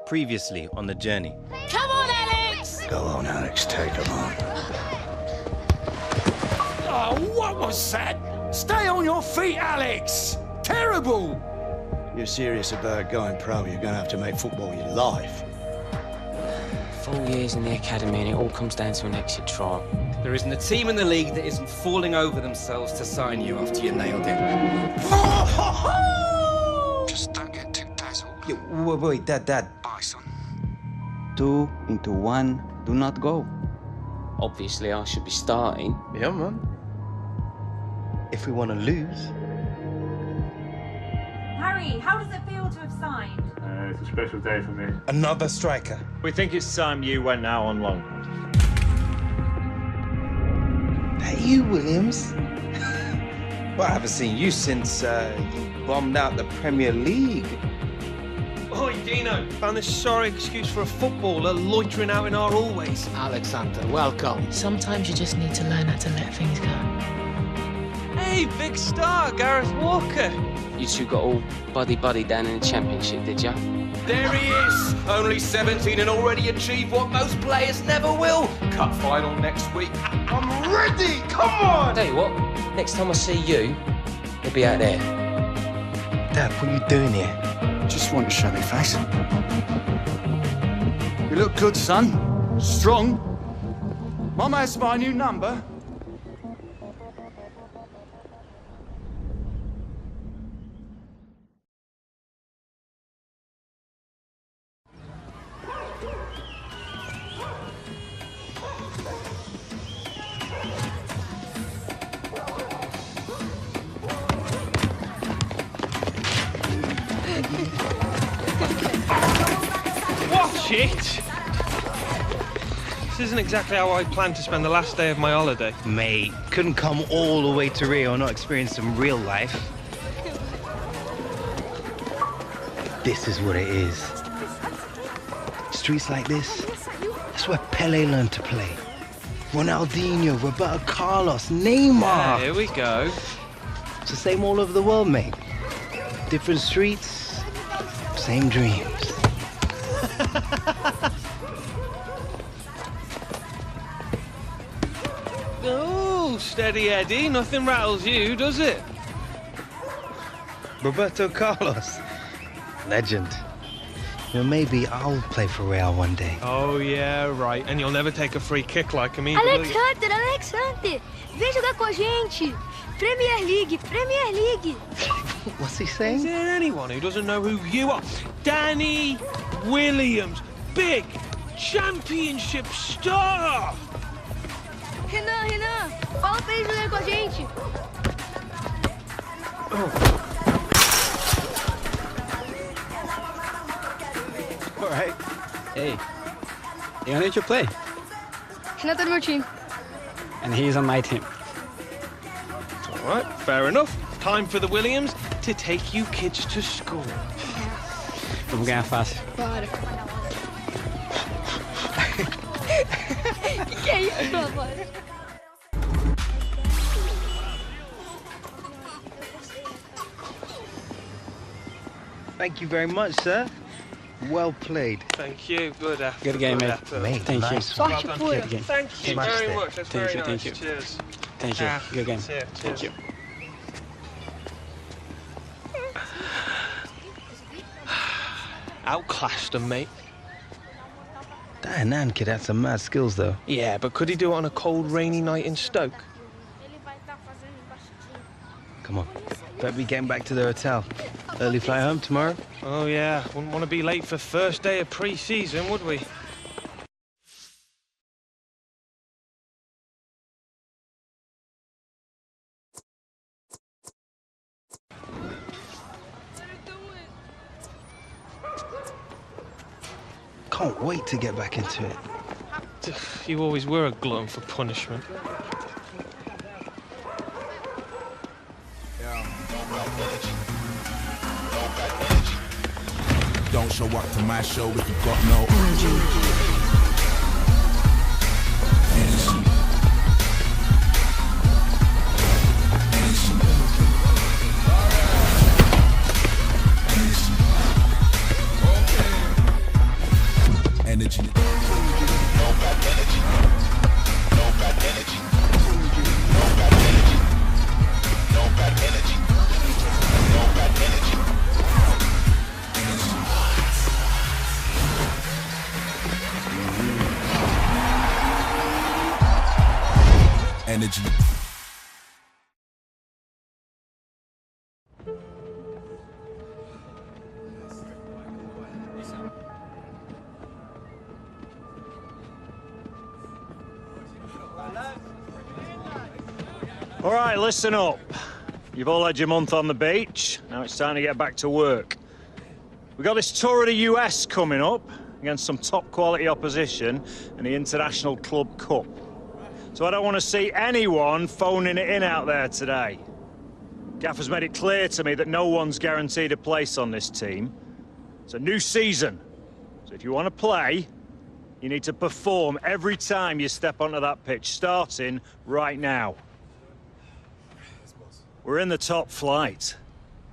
Previously on the journey. Come on, Alex! Go on, Alex, take him on. Oh, what was that? Stay on your feet, Alex! Terrible! You're serious about going pro, you're going to have to make football your life. 4 years in the academy and it all comes down to an exit trial. There isn't a team in the league that isn't falling over themselves to sign you after you nailed it. Just don't get too dazzled. Yeah, wait, Dad. Bye, son. 2 into 1, do not go. Obviously, I should be starting. Yeah, man. If we want to lose. Harry, how does it feel to have signed? It's a special day for me. Another striker. We think it's time you went now on loan. That you, Williams? Well, I haven't seen you since you bombed out the Premier League. Oi, Dino, found this sorry excuse for a footballer loitering out in our hallways. Alexander, welcome. Sometimes you just need to learn how to let things go. Hey, big star, Gareth Walker. You two got all buddy-buddy down in the Championship, did ya? There he is! Only 17 and already achieved what most players never will. Cup final next week. I'm ready! Come on! Tell you what, next time I see you, you'll be out there. Dad, what are you doing here? Just want to show me face. You look good, son. Strong. Mama has my new number. Watch it! This isn't exactly how I planned to spend the last day of my holiday. Mate, couldn't come all the way to Rio and not experience some real life. This is what it is. Streets like this, that's where Pele learned to play. Ronaldinho, Roberto Carlos, Neymar. Yeah, here we go. It's the same all over the world, mate. Different streets, same dreams. Oh, steady Eddie, nothing rattles you, does it? Roberto Carlos, legend. You know, maybe I'll play for Real one day. Oh, yeah, right. And you'll never take a free kick like him either, will you? Alexander, vem jogar com a gente. Premier League. What's he Is saying? there anyone who doesn't know who you are? Danny Williams, big championship star! Renan, fala pra ele jogar com a gente. All right. Hey, you need to play. Renan tá no meu time. And he's on my team. All right, fair enough. Time for the Williams to take you kids to school. Vamos ganhar fácil. Bora. que é isso agora? Thank you very much, sir. Well played. Thank you. Good effort. Good game, mate. Mate, Thank you. nice. Sorte Well done. pura. Good game. Thank you Smashed very it. much. That's Thank very you, nice. thank you. Cheers. Thank you. Good game. Cheers. Thank you. Outclassed him, mate. That Nan kid had some mad skills, though. Yeah, but could he do it on a cold, rainy night in Stoke? Come on. Better be getting back to the hotel. Early flight home tomorrow. Oh, yeah. Wouldn't want to be late for first day of pre-season, would we? Can't wait to get back into it. You always were a glutton for punishment. Don't show up to my show if you got no energy. energy. Energy. All right, listen up. You've all had your month on the beach. Now it's time to get back to work. We've got this tour of the US coming up against some top-quality opposition in the International Club Cup. So I don't want to see anyone phoning it in out there today. Gaffer's made it clear to me that no one's guaranteed a place on this team. It's a new season. So if you want to play, you need to perform every time you step onto that pitch, starting right now. We're in the top flight.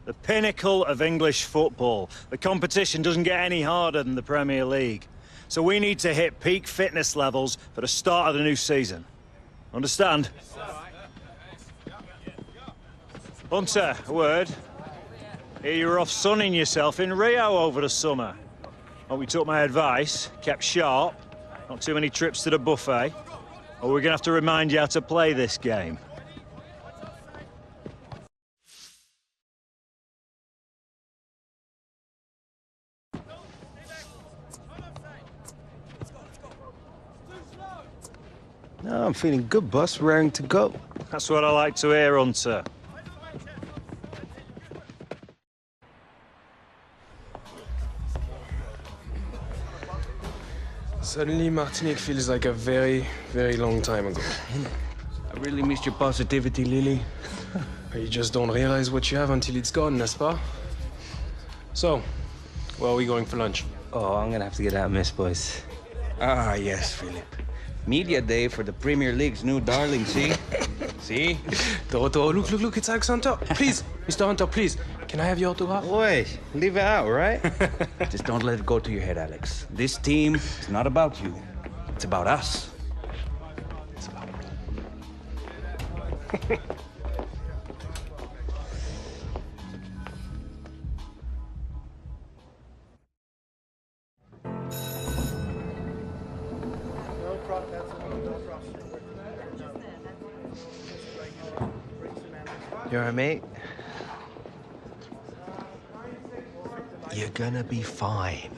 The pinnacle of English football. The competition doesn't get any harder than the Premier League. So we need to hit peak fitness levels for the start of the new season. Understand? Hunter, a word. Here you were off sunning yourself in Rio over the summer. Hope you took my advice, kept sharp, not too many trips to the buffet, or we're gonna have to remind you how to play this game. No, I'm feeling good, boss. Raring to go. That's what I like to hear, Hunter. Suddenly, Martinique feels like a very, very long time ago. I really missed your positivity, Lily. You just don't realize what you have until it's gone, n'est-ce pas? So, where are we going for lunch? Oh, I'm gonna have to get out of Miss Boys. Ah, yes, Philip. Media day for the Premier League's new darling, see? See? Toto, look, it's Alex Hunter. Please, Mr. Hunter, please. Can I have your autograph? Wait, leave it out, right? Just don't let it go to your head, Alex. This team is not about you. It's about us. It's about You all right, mate? You're gonna be fine.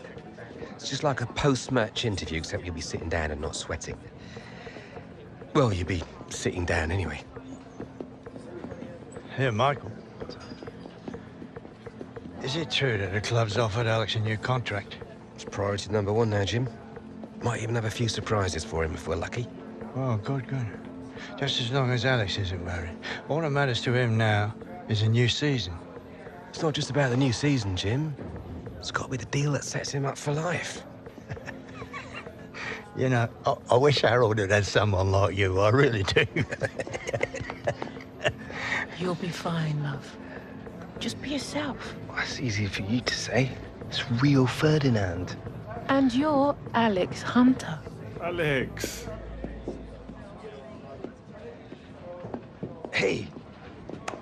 It's just like a post-match interview, except you'll be sitting down and not sweating. Well, you'll be sitting down anyway. Here, Michael. Is it true that the club's offered Alex a new contract? It's priority number one now, Jim. Might even have a few surprises for him if we're lucky. Oh, good. Just as long as Alex isn't worried. All that matters to him now is a new season. It's not just about the new season, Jim. It's got to be the deal that sets him up for life. You know, I wish Harold had had someone like you. I really do. You'll be fine, love. Just be yourself. That's easy for you to say. It's Rio Ferdinand. And you're Alex Hunter. Alex. Hey.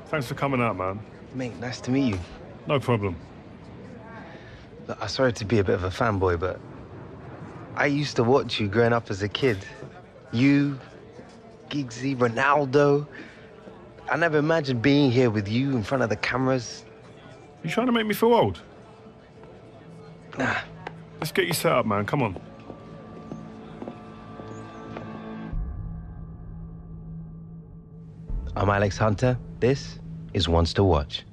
Thanks for coming out, man. Mate, nice to meet you. No problem. Look, I'm sorry to be a bit of a fanboy, but I used to watch you growing up as a kid. You, Giggsy, Ronaldo. I never imagined being here with you in front of the cameras. You trying to make me feel old? Nah. Let's get you set up, man. Come on. I'm Alex Hunter. This is Ones to Watch.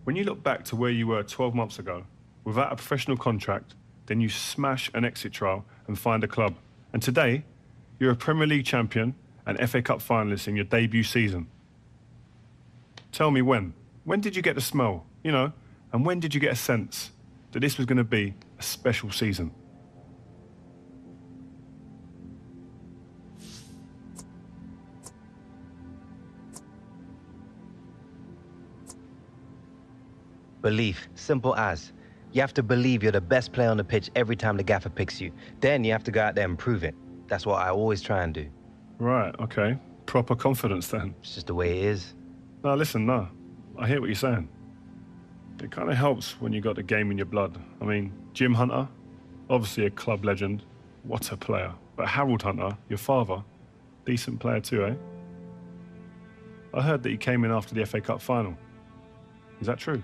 When you look back to where you were 12 months ago, without a professional contract, then you smash an exit trial and find a club. And today, you're a Premier League champion and FA Cup finalist in your debut season. Tell me when. When did you get the smell, you know? And when did you get a sense that this was going to be a special season? Belief, simple as. You have to believe you're the best player on the pitch every time the gaffer picks you. Then you have to go out there and prove it. That's what I always try and do. Right, okay. Proper confidence then. It's just the way it is. No, listen, no. I hear what you're saying. It kind of helps when you got the game in your blood. I mean, Jim Hunter, obviously a club legend. What a player. But Harold Hunter, your father, decent player too, eh? I heard that he came in after the FA Cup final. Is that true?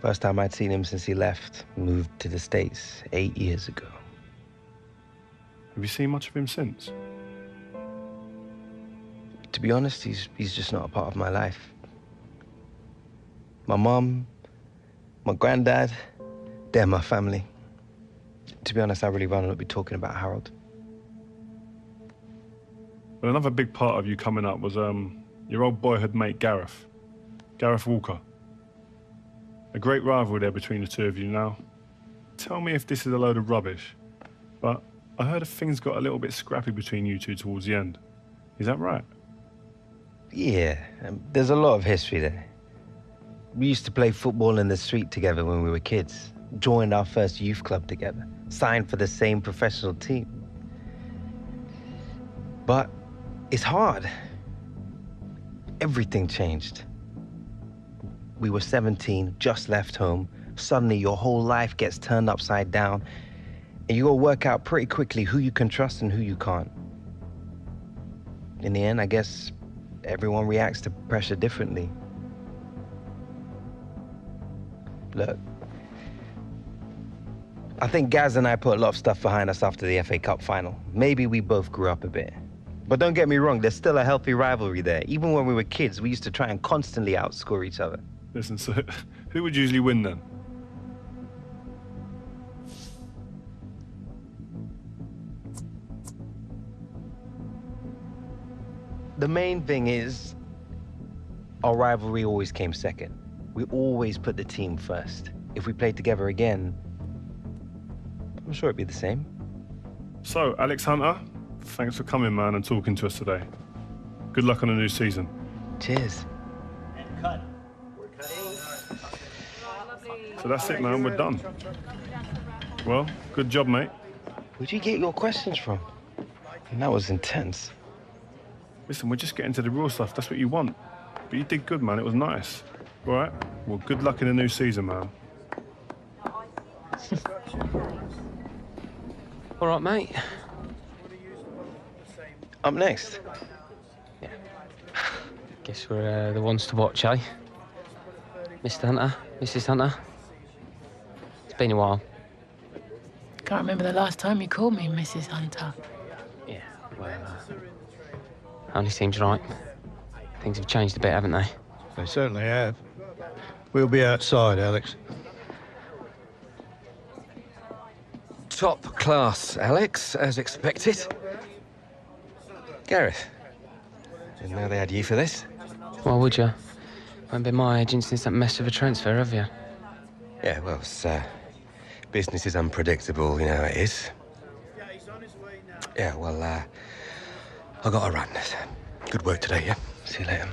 First time I'd seen him since he left, moved to the States 8 years ago. Have you seen much of him since? To be honest, he's just not a part of my life. My mom, my granddad, they're my family. To be honest, I really rather not be talking about Harold. But another big part of you coming up was your old boyhood mate Gareth Walker. A great rivalry there between the two of you now. Tell me if this is a load of rubbish, but I heard things got a little bit scrappy between you two towards the end. Is that right? Yeah, there's a lot of history there. We used to play football in the street together when we were kids, joined our first youth club together, signed for the same professional team. But it's hard. Everything changed. We were 17, just left home. Suddenly your whole life gets turned upside down, and you gotta work out pretty quickly who you can trust and who you can't. In the end, I guess everyone reacts to pressure differently. Look, I think Gaz and I put a lot of stuff behind us after the FA Cup final. Maybe we both grew up a bit. But don't get me wrong, there's still a healthy rivalry there. Even when we were kids, we used to try and constantly outscore each other. Listen, so who would usually win then? The main thing is, our rivalry always came second. We always put the team first. If we played together again, I'm sure it'd be the same. So, Alex Hunter, thanks for coming, man, and talking to us today. Good luck on the new season. Cheers. So that's it, man. We're done. Well, good job, mate. Where'd you get your questions from? That was intense. Listen, we're just getting to the real stuff. That's what you want. But you did good, man. It was nice. All right? Well, good luck in the new season, man. All right, mate. Up next. Yeah. Guess we're the ones to watch, eh? Mr. Hunter, Mrs. Hunter. It's been a while. Can't remember the last time you called me Mrs. Hunter. Yeah, well, only seems right. Things have changed a bit, haven't they? They certainly have. We'll be outside, Alex. Top class, Alex, as expected. Gareth, didn't know they had you for this. Why would you? Won't be my agent since that mess of a transfer, have you? Yeah, well, business is unpredictable, you know how it is. Yeah, well, I got to run. Good work today, yeah? See you later.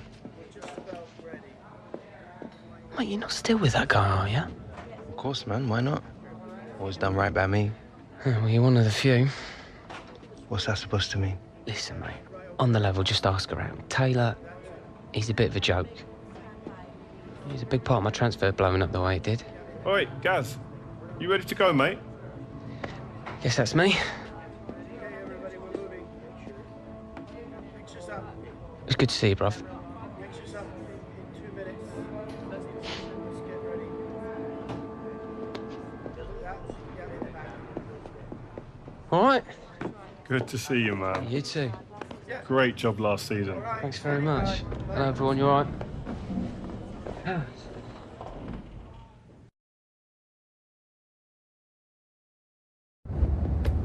Mate, you're not still with that guy, are you? Of course, man. Why not? Always done right by me. Well, you're one of the few. What's that supposed to mean? Listen, mate. On the level, just ask around. Taylor, he's a bit of a joke. He's a big part of my transfer blowing up the way it did. Oi, Gaz. You ready to go, mate? Guess that's me. It's good to see you, bruv. All right. Good to see you, man. You too. Great job last season. Thanks very much. Hello, everyone. You all right?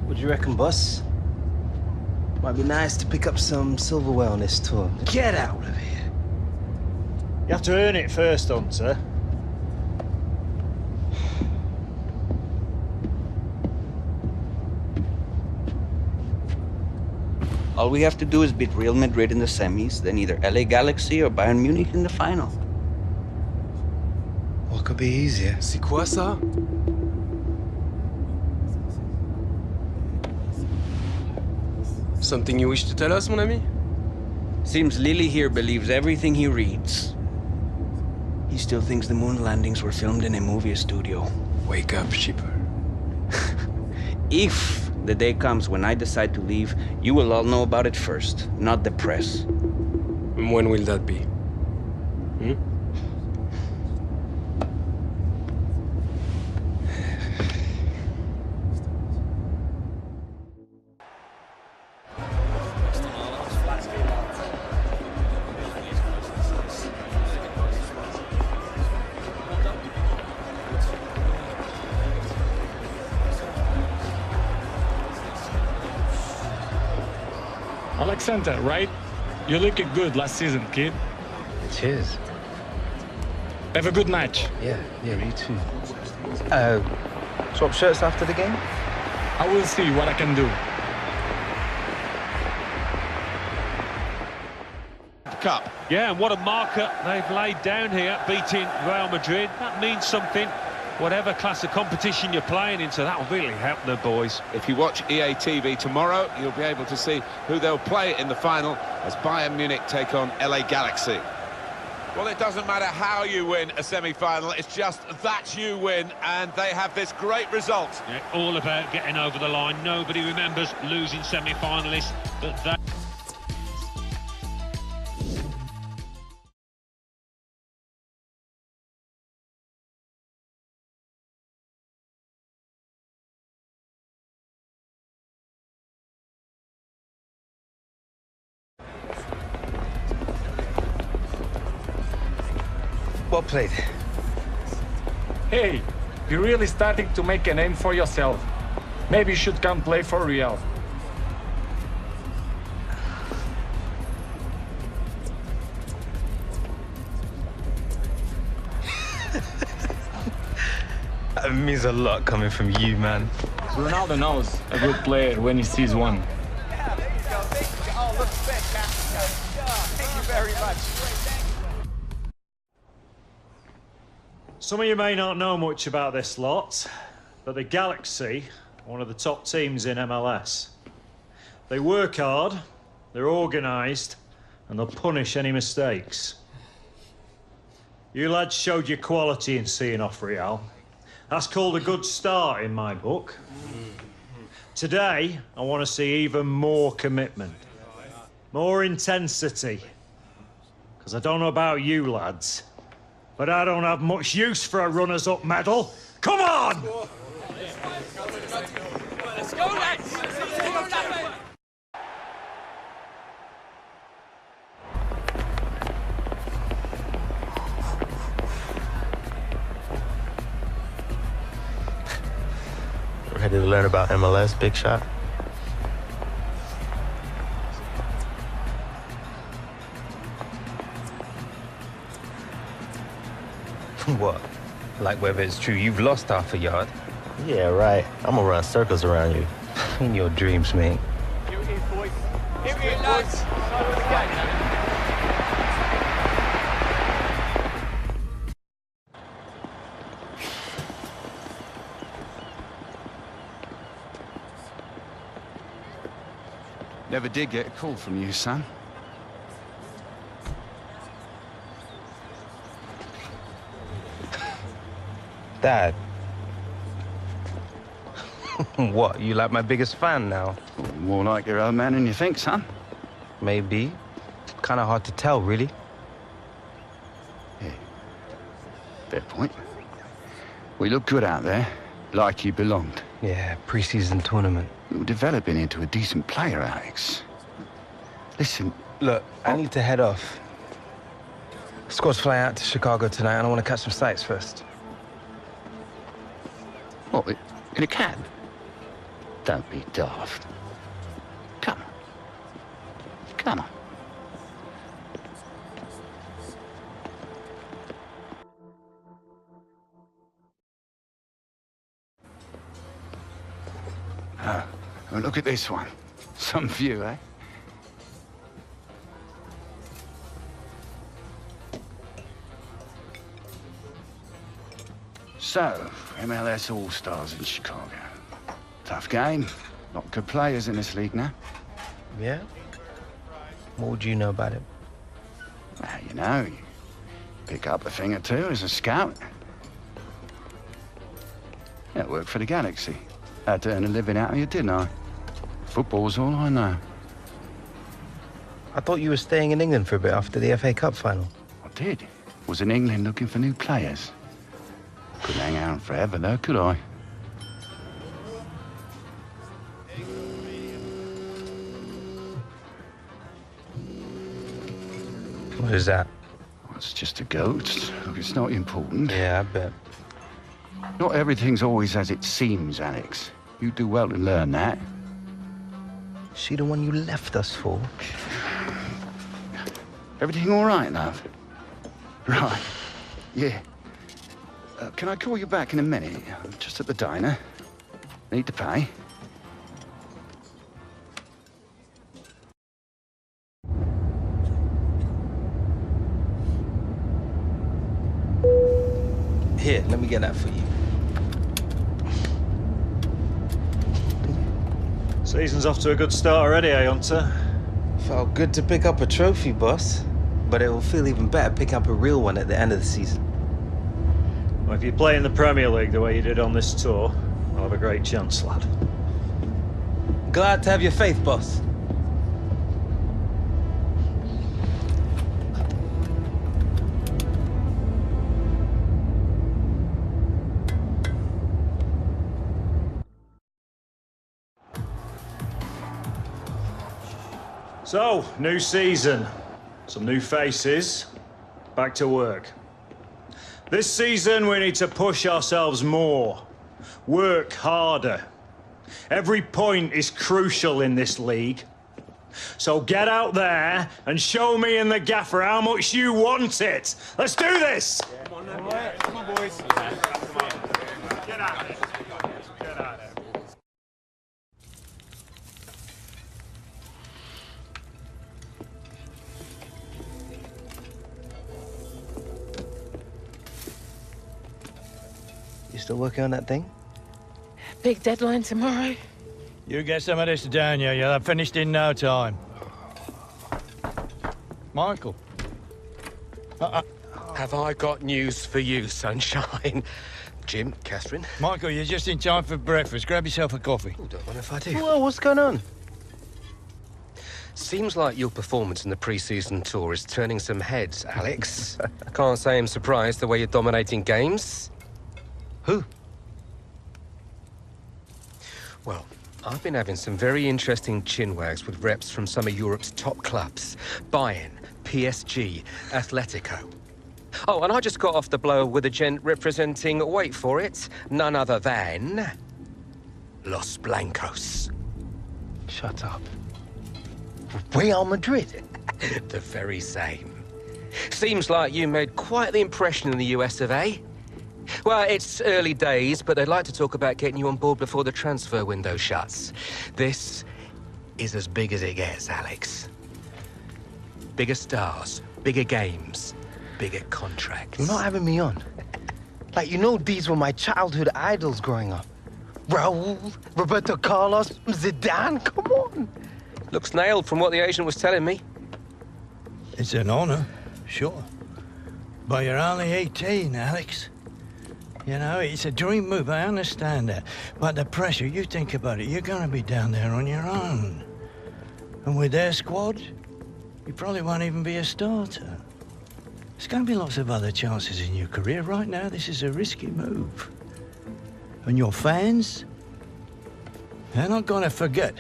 What do you reckon, boss? Might be nice to pick up some silverware on this tour. Get out of here. You have to earn it first, Hunter. All we have to do is beat Real Madrid in the semis, then either LA Galaxy or Bayern Munich in the final. What could be easier? C'est quoi ça? Something you wish to tell us, mon ami? Seems Lily here believes everything he reads. He still thinks the moon landings were filmed in a movie studio. Wake up, sheeper. If the day comes when I decide to leave, you will all know about it first, not the press. When will that be? Alexander, right? You looked good last season, kid. Cheers. Have a good match. Yeah, you too. Swap shirts after the game? I will see what I can do. Cup. Yeah, and what a marker they've laid down here, beating Real Madrid. That means something. Whatever class of competition you're playing into, that will really help the boys. If you watch EA TV tomorrow, you'll be able to see who they'll play in the final as Bayern Munich take on LA Galaxy. Well, it doesn't matter how you win a semi-final, it's just that you win, and they have this great result. Yeah, all about getting over the line. Nobody remembers losing semi-finalists, but that... Well played. Hey, you're really starting to make a name for yourself. Maybe you should come play for Real. That means a lot coming from you, man. Ronaldo knows a good player when he sees one. Yeah, there you go. Oh, look spectacular. Thank you very much. Some of you may not know much about this lot, but the Galaxy are one of the top teams in MLS. They work hard, they're organised, and they'll punish any mistakes. You lads showed your quality in seeing off Real. That's called a good start in my book. Today, I want to see even more commitment, more intensity. Because I don't know about you lads, but I don't have much use for a runners-up medal. Come on! Let's go, lads! Ready to learn about MLS, big shot? What? Like whether it's true you've lost half a yard? Yeah, right. I'm gonna run circles around you. In your dreams, mate. Here it is, boys. Here it is, lads. Never did get a call from you, son. Dad. What, you like my biggest fan now? More like your old man than you think, son. Maybe. Kind of hard to tell, really. Yeah. Fair point. We look good out there, like you belonged. Yeah, pre-season tournament. You're developing into a decent player, Alex. Listen... Look, I need to head off. Squad's flying out to Chicago tonight, and I want to catch some sights first. What, in a cab? Don't be daft. Come on. Come on. Oh, look at this one. Some view, eh? So, MLS All-Stars in Chicago. Tough game. Lot of good players in this league now. Yeah? What would you know about it? Well, you know, you pick up a thing or two as a scout. Yeah, worked for the Galaxy. Had to earn a living out of you, didn't I? Football's all I know. I thought you were staying in England for a bit after the FA Cup final. I did. Was in England looking for new players. Couldn't hang out forever, though, could I? What is that? Well, it's just a goat. Look, it's not important. Yeah, I bet. Not everything's always as it seems, Alex. You do well to learn that. She the one you left us for? Everything all right, love? Right. Yeah. Can I call you back in a minute? I'm just at the diner. Need to pay. Here, let me get that for you. Season's off to a good start already, eh, Hunter? Felt good to pick up a trophy, boss. But it will feel even better picking up a real one at the end of the season. Well, if you play in the Premier League the way you did on this tour, I'll have a great chance, lad. Glad to have your faith, boss. So, new season, some new faces, back to work. This season we need to push ourselves more, work harder. Every point is crucial in this league. So get out there and show me and the gaffer how much you want it. Let's do this! Come on, boys. Get out of there. Get out of there. You still working on that thing? Big deadline tomorrow. You get some of this down, you'll have finished in no time. Michael. Have I got news for you, sunshine? Jim, Catherine. Michael, you're just in time for breakfast. Grab yourself a coffee. Oh, don't mind if I do. Whoa, what's going on? Seems like your performance in the pre-season tour is turning some heads, Alex. Can't say I'm surprised the way you're dominating games. Who? Well, I've been having some very interesting chinwags with reps from some of Europe's top clubs. Bayern, PSG, Atletico. Oh, and I just got off the blower with a gent representing, wait for it, none other than... Los Blancos. Shut up. Real Madrid? The very same. Seems like you made quite the impression in the US of A. Well, it's early days, but they'd like to talk about getting you on board before the transfer window shuts. This is as big as it gets, Alex. Bigger stars, bigger games, bigger contracts. You're not having me on. Like, you know these were my childhood idols growing up. Raul, Roberto Carlos, Zidane, come on. Looks nailed from what the agent was telling me. It's an honor, sure. But you're only 18, Alex. You know, it's a dream move, I understand that. But the pressure, you think about it, you're gonna be down there on your own. And with their squad, you probably won't even be a starter. There's gonna be lots of other chances in your career. Right now, this is a risky move. And your fans, they're not gonna forget.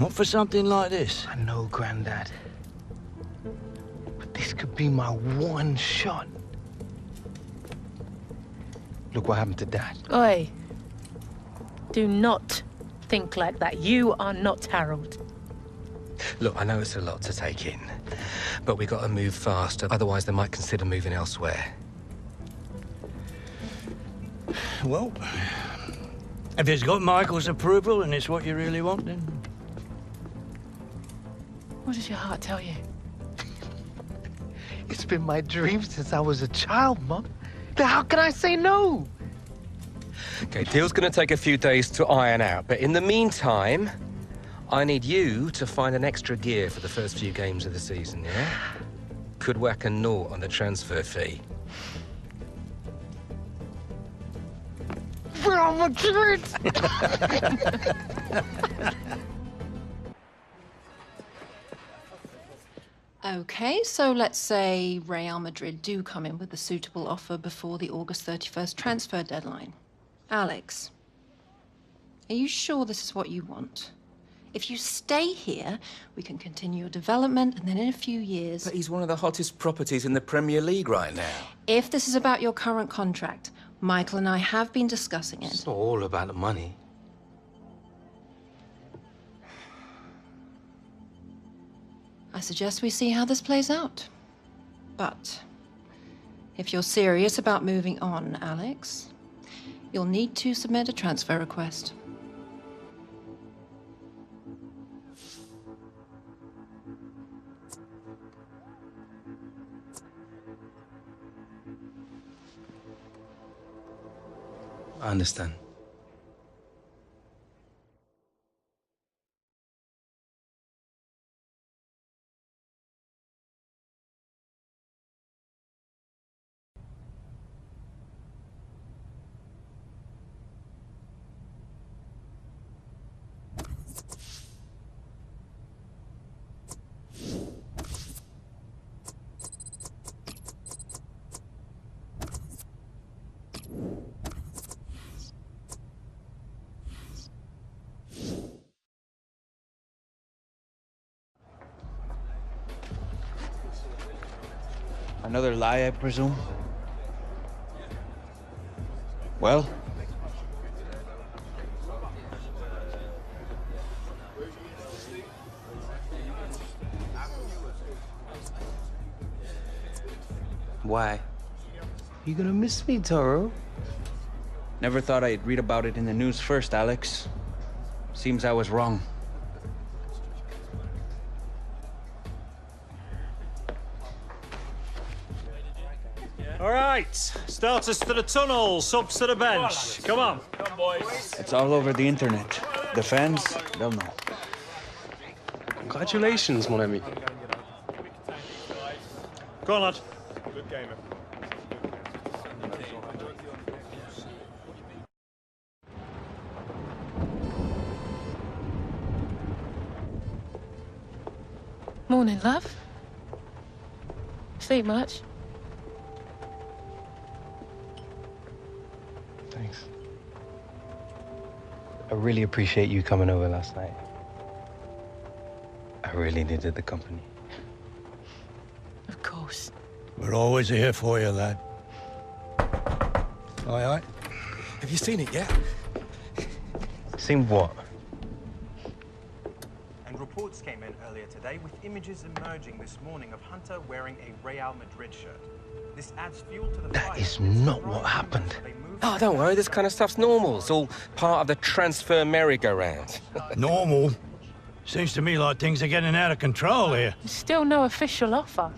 Not for something like this. I know, Grandad. But this could be my one shot. Look what happened to Dad. Oi. Do not think like that. You are not Harold. Look, I know it's a lot to take in, but we got to move faster, otherwise they might consider moving elsewhere. Well, if it's got Michael's approval and it's what you really want, then... What does your heart tell you? It's been my dream since I was a child, Mum. How can I say no? Okay, deal's gonna take a few days to iron out, but in the meantime, I need you to find an extra gear for the first few games of the season, yeah? Could whack a naught on the transfer fee. Real Madrid! Okay, so let's say Real Madrid do come in with a suitable offer before the August 31st transfer deadline. Alex, are you sure this is what you want? If you stay here, we can continue your development, and then in a few years... But he's one of the hottest properties in the Premier League right now. If this is about your current contract, Michael and I have been discussing it. It's not all about the money. I suggest we see how this plays out. But if you're serious about moving on, Alex, you'll need to submit a transfer request. I understand. Another lie, I presume? Well? Why? You gonna miss me, Toro? Never thought I'd read about it in the news first, Alex. Seems I was wrong. All right, starters to the tunnel, subs to the bench. Come on. Come, boys. It's all over the internet. The fans, they'll know. Congratulations, mon ami. Go on, lad. Good game. Morning, love. Sleep much? Thanks. I really appreciate you coming over last night. I really needed the company. Of course. We're always here for you, lad. Aye, aye. Have you seen it yet? Seen what? And reports came in earlier today with images emerging this morning of Hunter wearing a Real Madrid shirt. This adds fuel to the fire. That is not what happened. Oh, don't worry, this kind of stuff's normal. It's all part of the transfer merry-go-round. Normal? Seems to me like things are getting out of control here. Still no official offer.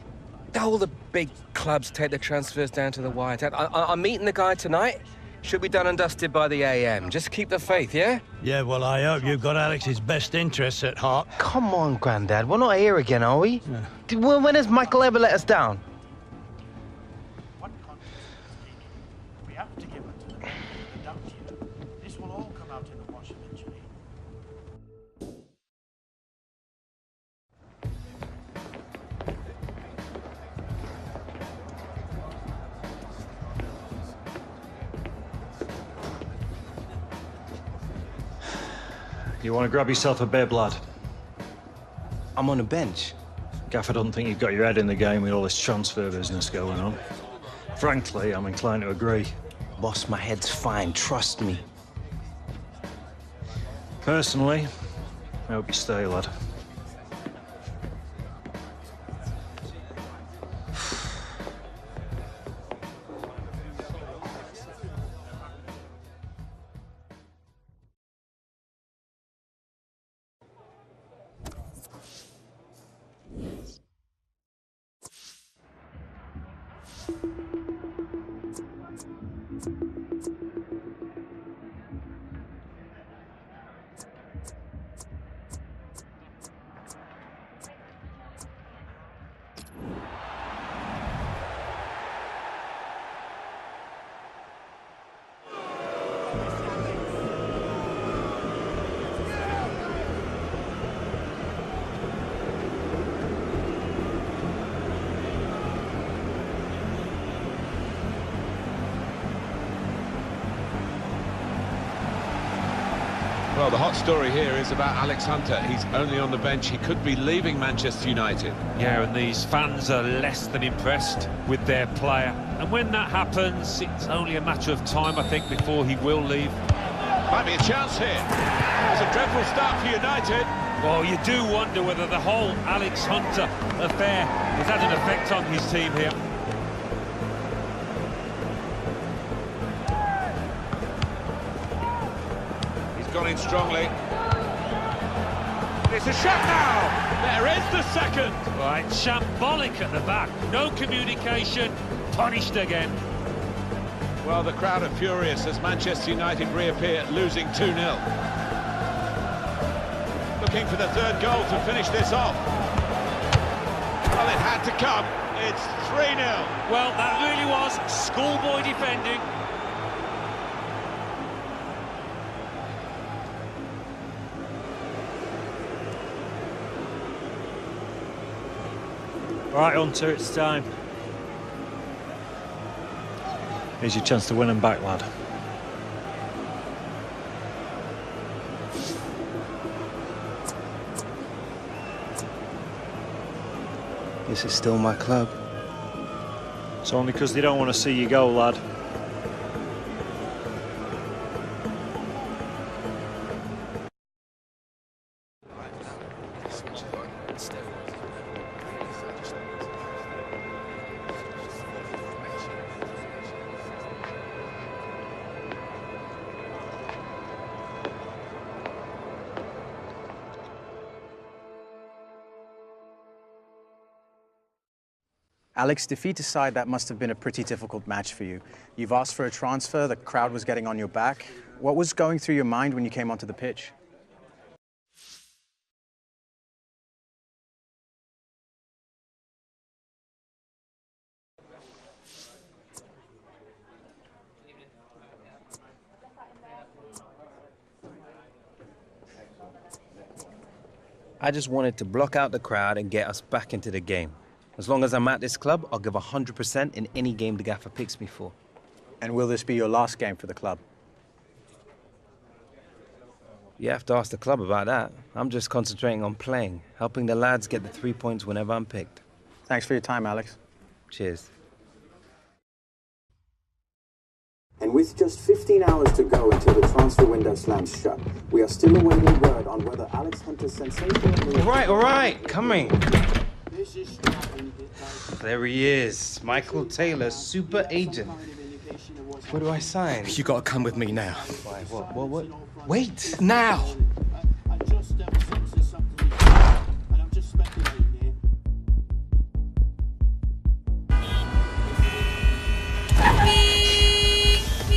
All the big clubs take the transfers down to the wire. I'm meeting the guy tonight. Should be done and dusted by the AM. Just keep the faith, yeah? Yeah, well, I hope you've got Alex's best interests at heart. Come on, Grandad. We're not here again, are we? Yeah. When has Michael ever let us down? We have to give it to them. This will all come out in the wash eventually. You want to grab yourself a bib, lad? I'm on the bench. Gaffer doesn't think you've got your head in the game with all this transfer business going on. Frankly, I'm inclined to agree. Boss, my head's fine, trust me. Personally, I hope you stay, lad. Well, the hot story here is about Alex Hunter. He's only on the bench. He could be leaving Manchester United. Yeah, and these fans are less than impressed with their player. And when that happens, it's only a matter of time, I think, before he will leave. Might be a chance here. It's a dreadful start for United. Well, you do wonder whether the whole Alex Hunter affair has had an effect on his team here. He's gone in strongly. It's a shot now! There is the second! Right, shambolic at the back. No communication, punished again. Well, the crowd are furious as Manchester United reappear, losing 2-0. Looking for the third goal to finish this off. Well, it had to come. It's 3-0. Well, that really was schoolboy defending. All right, Hunter, it's time. Here's your chance to win them back, lad. This is still my club. It's only because they don't want to see you go, lad. Alex, defeat aside, that must have been a pretty difficult match for you. You've asked for a transfer, the crowd was getting on your back. What was going through your mind when you came onto the pitch? I just wanted to block out the crowd and get us back into the game. As long as I'm at this club, I'll give 100% in any game the gaffer picks me for. And will this be your last game for the club? You have to ask the club about that. I'm just concentrating on playing, helping the lads get the 3 points whenever I'm picked. Thanks for your time, Alex. Cheers. And with just 15 hours to go until the transfer window slams shut, we are still awaiting word on whether Alex Hunter's sensational move... All right, coming. There he is, Michael Taylor, super agent. Where do I sign? You gotta come with me now. Why, what? Wait, now!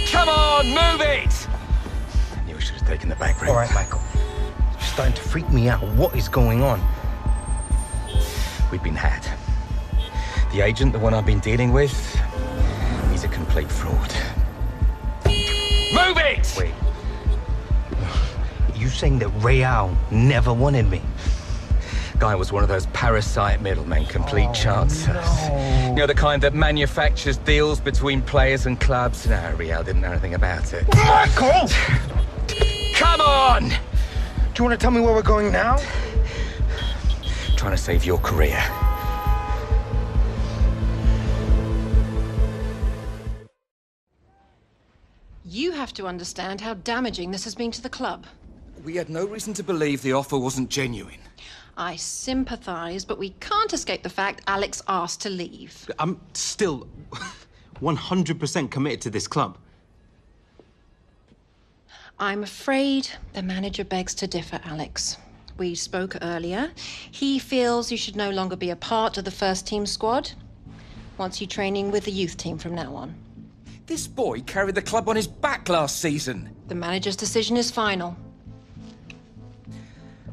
Come on, move it! I knew I should have taken the back route. All right, Michael. It's starting to freak me out. What is going on? We've been had. The agent, the one I've been dealing with, he's a complete fraud. Move it! Wait. You saying that Real never wanted me? Guy was one of those parasite middlemen, complete chancers. No. You know, the kind that manufactures deals between players and clubs. No, Real didn't know anything about it. Michael! Come on! Do you want to tell me where we're going now? Trying to save your career. You have to understand how damaging this has been to the club. We had no reason to believe the offer wasn't genuine. I sympathise, but we can't escape the fact Alex asked to leave. I'm still 100% committed to this club. I'm afraid the manager begs to differ, Alex. We spoke earlier. He feels you should no longer be a part of the first team squad. Wants you training with the youth team from now on. This boy carried the club on his back last season. The manager's decision is final.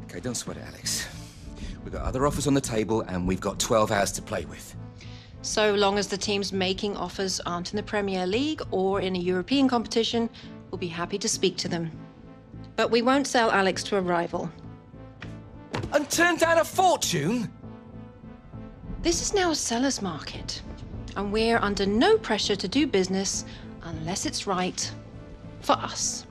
Okay, don't sweat it, Alex. We've got other offers on the table and we've got 12 hours to play with. So long as the teams making offers aren't in the Premier League or in a European competition, we'll be happy to speak to them. But we won't sell Alex to a rival. And turn down a fortune? This is now a seller's market, and we're under no pressure to do business unless it's right for us.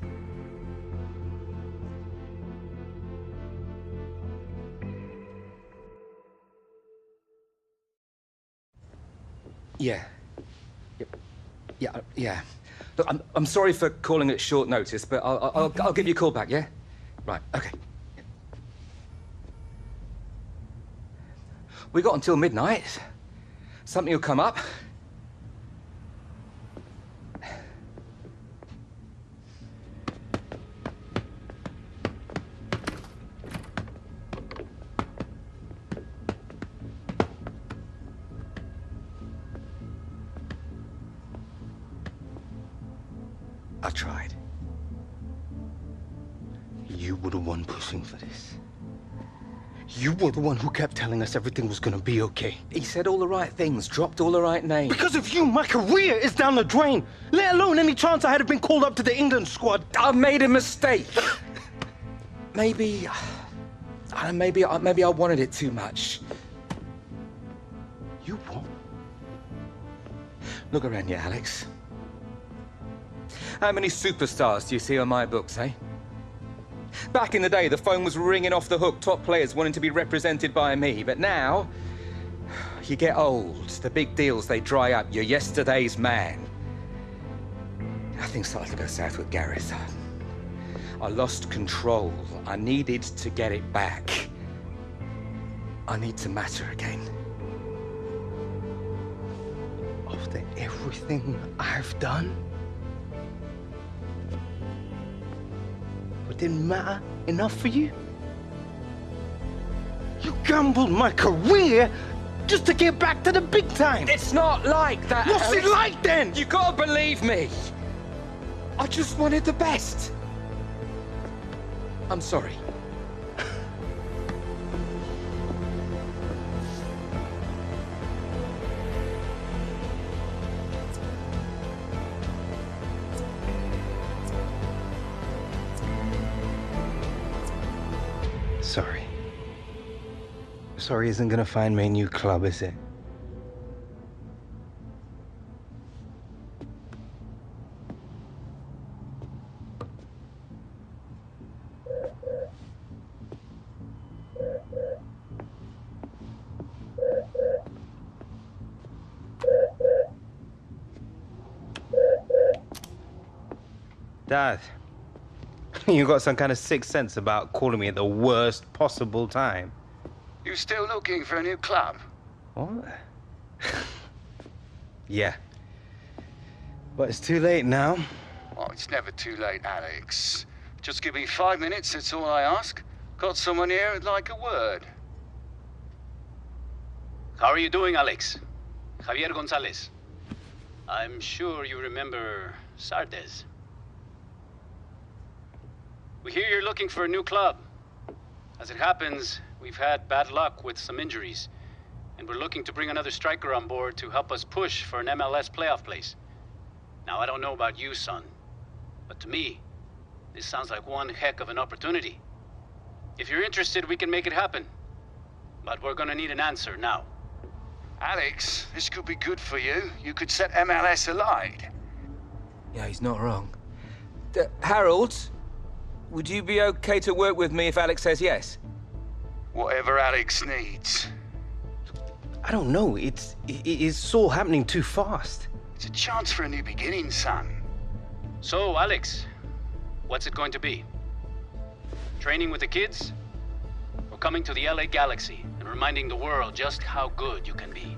Yeah. Yeah. Look, I'm sorry for calling at short notice, but I'll give you a call back, yeah? Right, okay. We got until midnight. Something will come up. I tried. You were the one pushing for this. You were the one who kept telling us everything was gonna be okay. He said all the right things, dropped all the right names. Because of you, my career is down the drain. Let alone any chance I had of been called up to the England squad. I made a mistake. Maybe I wanted it too much. You what? Look around you, Alex. How many superstars do you see on my books, eh? Back in the day, the phone was ringing off the hook, top players wanting to be represented by me. But now, you get old, the big deals, they dry up. You're yesterday's man. Things started to go south with Gareth. I lost control. I needed to get it back. I need to matter again. After everything I've done? It didn't matter enough for you? You gambled my career just to get back to the big time. It's not like that. What's Alex. it like then? You gotta believe me. I just wanted the best. I'm sorry. Sorry. Sorry isn't gonna find me a new club, is it? Dad. You got some kind of sixth sense about calling me at the worst possible time. You still looking for a new club? What? Yeah. But it's too late now. Oh, it's never too late, Alex. Just give me 5 minutes, that's all I ask. Got someone here who'd like a word. How are you doing, Alex? Javier Gonzalez. I'm sure you remember Sardes. We hear you're looking for a new club. As it happens, we've had bad luck with some injuries, and we're looking to bring another striker on board to help us push for an MLS playoff place. Now, I don't know about you, son, but to me, this sounds like one heck of an opportunity. If you're interested, we can make it happen. But we're gonna need an answer now. Alex, this could be good for you. You could set MLS alight. Yeah, he's not wrong. Harold, would you be okay to work with me if Alex says yes? Whatever Alex needs. I don't know. It's all happening too fast. It's a chance for a new beginning, son. So, Alex, what's it going to be? Training with the kids? Or coming to the LA Galaxy and reminding the world just how good you can be?